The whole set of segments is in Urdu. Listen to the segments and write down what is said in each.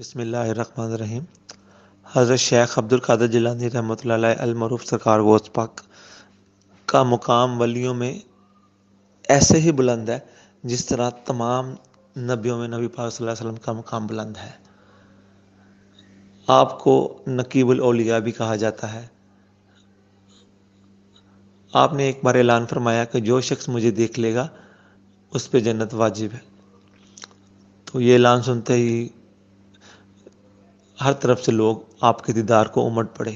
بسم اللہ الرحمن الرحیم۔ حضرت شیخ عبدالقادر جیلانی رحمۃ اللہ علیہ المعروف سرکار غوث پاک کا مقام ولیوں میں ایسے ہی بلند ہے جس طرح تمام نبیوں میں نبی پاک صلی اللہ علیہ وسلم کا مقام بلند ہے۔ آپ کو نقیب الاولیاء بھی کہا جاتا ہے۔ آپ نے ایک بار اعلان فرمایا کہ جو شخص مجھے دیکھ لے گا اس پہ جنت واجب ہے۔ تو یہ اعلان سنتے ہی ہر طرف سے لوگ آپ کے دیدار کو امٹ پڑے۔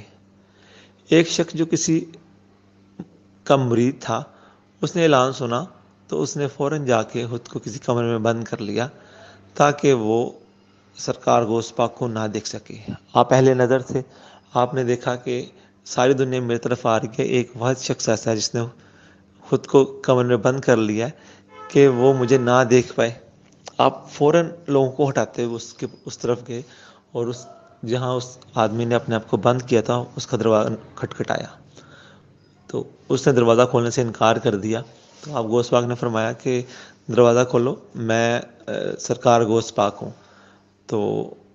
ایک شخص جو کسی کا مرید تھا، اس نے اعلان سنا تو اس نے فوراً جا کے خود کو کسی کمرے میں بند کر لیا تاکہ وہ سرکار غوث پاک کو نہ دیکھ سکے۔ آپ پہلے نظر تھے، آپ نے دیکھا کہ ساری دنیا میری طرف آ رہی ہے، ایک واحد شخص ایسا ہے جس نے خود کو کمرے میں بند کر لیا ہے کہ وہ مجھے نہ دیکھ پائے۔ آپ فوراً لوگوں کو ہٹاتے ہوئے اس طرف گئے اور جہاں اس آدمی نے اپنے آپ کو بند کیا تھا اس کا دروازہ کھٹکھٹایا تو اس نے دروازہ کھولنے سے انکار کر دیا۔ تو آپ غوث پاک نے فرمایا کہ دروازہ کھولو، میں سرکار غوث پاک ہوں۔ تو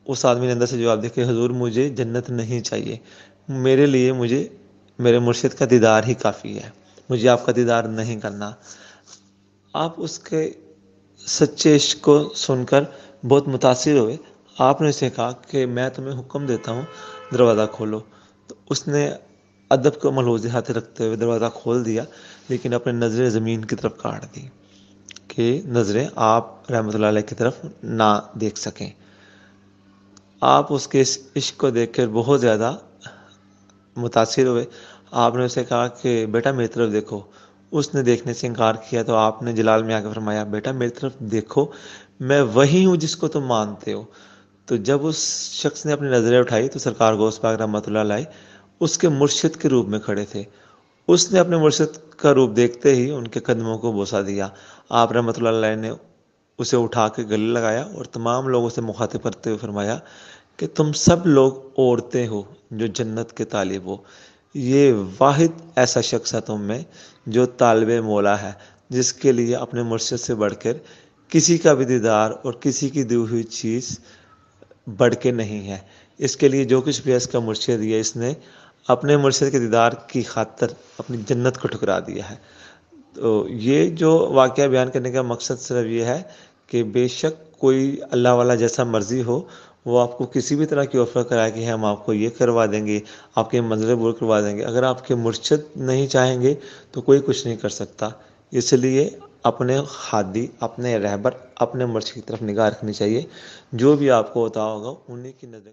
اس آدمی نے اندر سے جواب دیا کہ حضور مجھے جنت نہیں چاہیے، میرے لیے مجھے میرے مرشد کا دیدار ہی کافی ہے، مجھے آپ کا دیدار نہیں کرنا۔ آپ اس کے سچے عشق کو سن کر بہت متاثر ہوئے۔ آپ نے اسے کہا کہ میں تمہیں حکم دیتا ہوں دروازہ کھولو۔ تو اس نے ادب کو ملحوظ ہاتھ رکھتے ہوئے دروازہ کھول دیا، لیکن اپنے نظریں زمین کی طرف کاٹ دی کہ نظریں آپ رحمۃ اللہ علیہ کی طرف نہ دیکھ سکیں۔ آپ اس کے اس عشق کو دیکھ کر بہت زیادہ متاثر ہوئے۔ آپ نے اسے کہا کہ بیٹا میری طرف دیکھو۔ اس نے دیکھنے سے انکار کیا تو آپ نے جلال میں آ کے فرمایا بیٹا میری طرف دیکھو، میں وہی ہوں جس کو تم مانتے ہو۔ تو جب اس شخص نے اپنی نظریں اٹھائی تو سرکار غوث پاک رحمۃ اللہ علیہ اس کے مرشد کے روپ میں کھڑے تھے۔ اس نے اپنے مرشد کا روپ دیکھتے ہی ان کے قدموں کو بوسہ دیا۔ آپ رحمۃ اللہ علیہ نے اسے اٹھا کے گلے لگایا اور تمام لوگوں سے مخاطب کرتے ہوئے فرمایا کہ تم سب لوگ عورتیں ہو جو جنت کے طالب ہو، یہ واحد ایسا شخص ہے تم میں جو طالب مولا ہے، جس کے لیے اپنے مرشد سے بڑھ کر کسی کا بھی دیدار اور کسی کی دی ہوئی چیز بڑھ کے نہیں ہے۔ اس کے لیے جو کچھ بھی اس کا مرشد ہے، اس نے اپنے مرشد کے دیدار کی خاطر اپنی جنت کو ٹھکرا دیا ہے۔ تو یہ جو واقعہ بیان کرنے کا مقصد صرف یہ ہے کہ بے شک کوئی اللہ والا جیسا مرضی ہو، وہ آپ کو کسی بھی طرح کی آفر کرائے کہ ہم آپ کو یہ کروا دیں گے، آپ کے منظر بور کروا دیں گے، اگر آپ کے مرشد نہیں چاہیں گے تو کوئی کچھ نہیں کر سکتا۔ اس لیے اپنے ہادی، اپنے رہبر، اپنے مرشد کی طرف نگاہ رکھنی چاہیے۔ جو بھی آپ کو ہوتا ہوگا انہیں کی نظر